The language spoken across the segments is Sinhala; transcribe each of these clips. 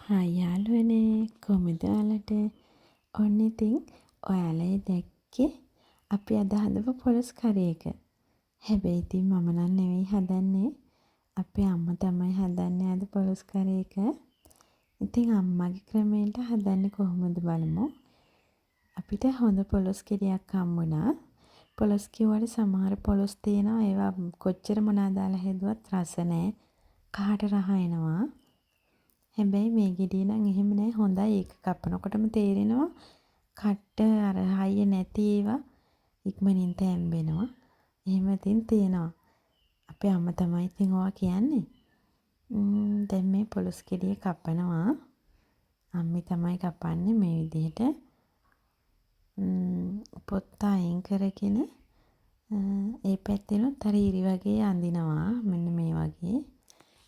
හායි යාළුවනේ කොහමද ඔයාලට? ඔන්න ඉතින් ඔයාලා දැක්කේ අපි අද හදපු පොලොස් කරි එක. හැබැයි ඉතින් මම නම් නෙවෙයි හදන්නේ. අපේ අම්මා තමයි හදන්නේ අද පොලොස් කරි එක. ඉතින් අම්මගේ ක්‍රමයට හදන්නේ කොහොමද බලමු. අපිට හොඳ පොලොස් ගෙඩියක් හම්බුණා. පොලොස් කිව්වට සමහර පොලොස් තියෙනවා ඒවා කොච්චර මොනවද දාලා හැදුවත් රස නැහැ. කහට රහ එනවා. හැබැයි මේ ගෙඩිය නම් එහෙම නෑ හොඳයි ඒක කපනකොටම තේරෙනවා කට්ට අර හයිය නැති ඒවා ඉක්මනින් තැම්බෙනවා. එහෙම ඉතින් තියෙනවා. අපේ අම්මා තමයි ඉතින් ඕවා කියන්නේ. දැන් මේ පොලොස් ගෙඩිය කපනවා. අම්මි තමයි කපන්නේ මේ විදිහට. පොත්ත අයින් කරගෙන ඒ පැත්තෙනුත් අර ඉරි වගේ අඳිනවා මෙන්න මේ වගේ.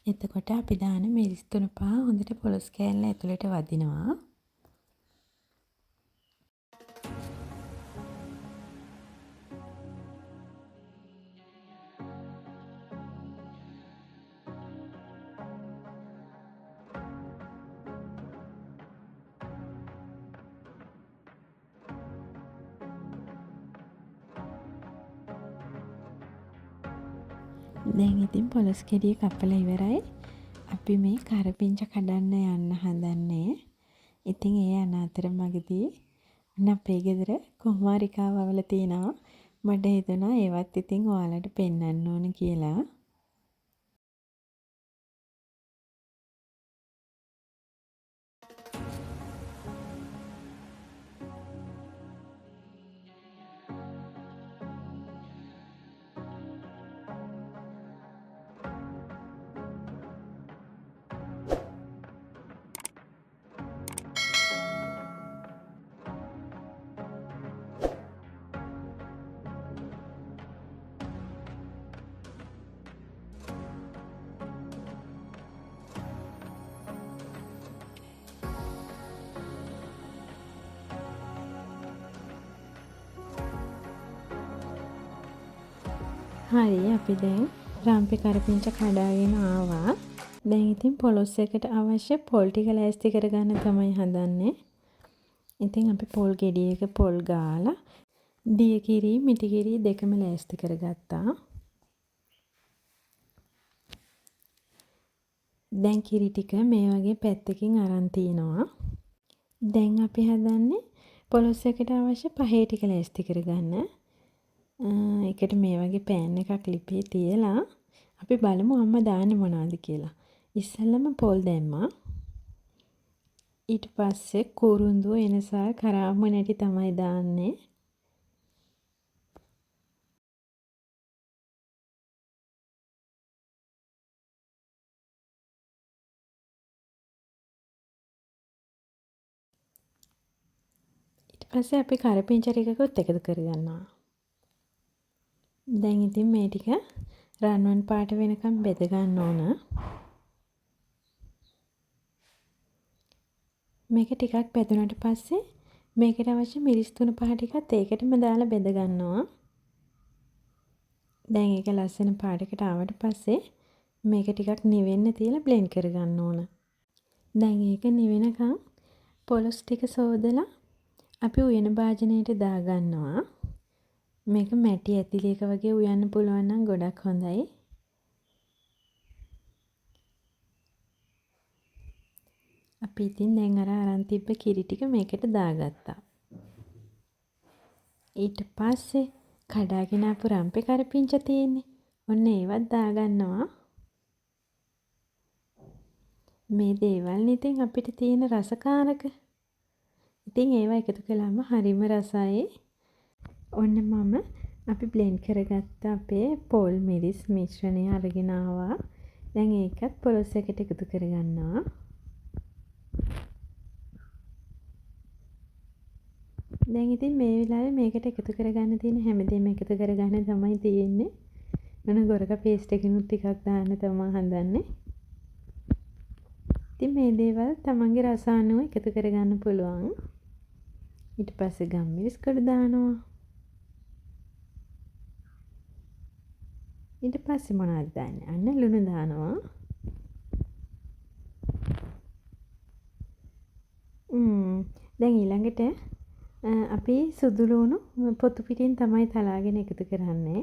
එතකොට අපි දාන මිරිස් තුන පහ හොඳට පොලොස් කෑල්ල ඇතුළට වදිනවා. දැන් ඉතින් පොලොස් ගෙඩිය කපලා ඉවරයි. අපි මේ කරපිංච කඩන්න යන්න හදන්නේ. ඉතින් ඒ යන අතරමඟදී ඔන්න අපේ ගෙදර කුමාරිකා වවලා තිනවා. මට හිතුණා ඒවත් ඉතින් ඔයාලට පෙන්වන්න ඕන කියලා. හරි අපි දැන් රම්පි කරපිංච කඩාගෙන ආවා. දැන් ඉතින් පොලොස් එකට අවශ්‍ය පොල් ටික ලෑස්ති කරගන්න තමයි හදන්නේ. ඉතින් අපි පොල් ගෙඩියක පොල් ගාලා දිය කිරි මිටි කිරි දෙකම ලෑස්ති කරගත්තා. දැන් කිරි ටික මේ වගේ පැත්තකින් අරන් තිනවා. දැන් අපි හදන්නේ පොලොස් එකට අවශ්‍ය පහේ ටික ලෑස්ති කරගන්න. ඒකට මේ වගේ පෑන් එකක් ලිපේ තියලා අපි බලමු අම්මා දාන්නේ මොනවද කියලා. ඉස්සෙල්ලම පොල් දැම්මා. ඊට පස්සේ කුරුඳු එනසල් කරාබු නැටි තමයි දාන්නේ. ඊට පස්සේ අපි කරපිංච ටිකකුත් එකතු කරගන්නවා. දැන් ඉතින් මේ ටික රන්වන් පාට වෙනකම් බෙද ගන්න ඕන. මේක ටිකක් බෙදුනට පස්සේ මේකට අවශ්‍ය මිරිස් තුන පහ ටිකත් ඒකටම දාලා බෙද ගන්නවා. දැන් ඒක ලස්සන පාටකට ආවට පස්සේ මේක ටිකක් නිවෙන්න තියලා බ්ලෙන්ඩ් කරගන්න ඕන. දැන් ඒක නිවෙනකම් පොලොස් ටික සෝදලා අපි උයන භාජනයට දා ගන්නවා. මේක මැටි ඇතිලි එක වගේ උයන්න පුළුවන් නම් ගොඩක් හොඳයි. අපි ඉතින් දැන් අරන් තිබ්බ කිරි ටික මේකට දාගත්තා. ඊට පස්සේ කඩාගෙන ආපු රම්පේ කරපිංච තියෙන්නේ. ඔන්න ඒවත් දාගන්නවා. මේ දේවල් ඉතින් අපිට තියෙන රසකාරක. ඉතින් ඒවා එකතු කළාම හරිම රසයි. ඔන්න මම අපි බ්ලෙන්ඩ් කරගත්ත අපේ පොල් මිරිස් මිශ්‍රණය අරගෙන ආවා. දැන් ඒකත් පොලොස් එකට එකතු කරගන්නවා. දැන් ඉතින් මේ වෙලාවේ මේකට එකතු කරගන්න තියෙන හැමදේම එකතු කරගන්න තමයි තියෙන්නේ. මොන ගොරක පේස්ට් එකකිනුත් ටිකක් දාන්න තමයි හදන්නේ. ඉතින් මේ දේවල් තමන්ගේ රස අනුව එකතු කරගන්න පුළුවන්. ඊට පස්සේ ගම්මිරිස් කඩ දානවා. ඊට පස්සේ මොනවද දාන්නේ? අන්න ලුණු දානවා. දැන් ඊළඟට අපි සුදු ලුණු පොතු පිටින් තමයි තලාගෙන එකතු කරන්නේ.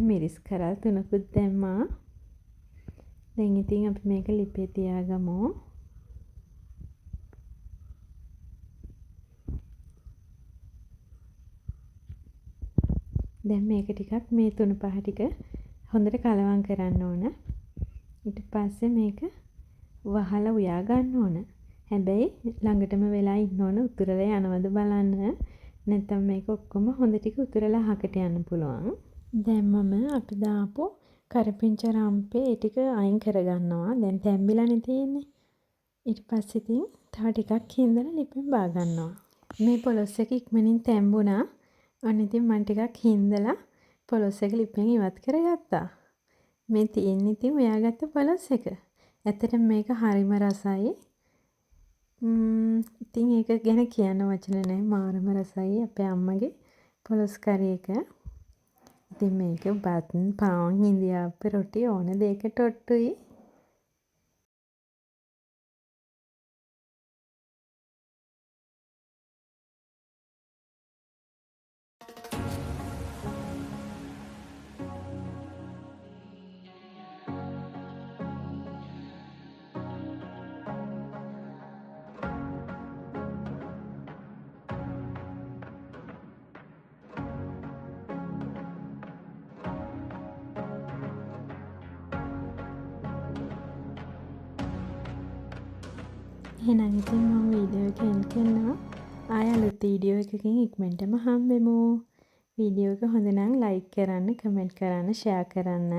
මිරිස් කරල් 3කුත් දැම්මා. දැන් ඉතින් අපි මේක ලිපේ තියාගමු. දැන් මේක ටිකක් මේ 3-5 ටික හොඳට කලවම් කරන්න ඕන. ඊට පස්සේ මේක වහලා උයා ගන්න ඕන. හැබැයි ළඟටම වෙලා ඉන්න ඕන උතුරලා යනවද බලන්න. නැත්නම් මේක ඔක්කොම හොඳ ටික උතුරලා අහකට යන්න පුළුවන්. දැන් මම අපි දාපු කරපිංචා රම්පේ ඒ ටික අයින් කරගන්නවා. දැන් තැම්බිලානේ තියෙන්නේ. ඊට පස්සේ ඉතින් තව ටිකක් හින්දලා ලිපෙන් බා ගන්නවා. මේ පොලොස් එක ඉක්මනින් තැම්බුණා. අන්න ඉතින් මම ටිකක් හින්දලා පොලොස් එක ලිපෙන් ඉවත් කරගත්තා. මේ තියෙන්නේ ඉතින් උයාගත්ත පොලොස් එක. ඇත්තටම මේක හරිම රසයි. ඉතින් ඒක ගැන කියන්න වචන නැහැ. මාරම රසයි අපේ අම්මගේ පොලොස් කරි එක. ඉතින් මේක බත් පාන් ඉන්දියාප්ප රොටි ඕන දෙයකට ඔට්ටුයි. එහෙනම් ඉතින් මම වීඩියෝ එක එන්ඩ් කරනවා. ආය අලුත් වීඩියෝ එකකින් ඉක්මනටම හම්බෙමු. වීඩියෝ එක හොඳ නම් ලයික් කරන්න, කමෙන්ට් කරන්න, ෂෙයා කරන්න.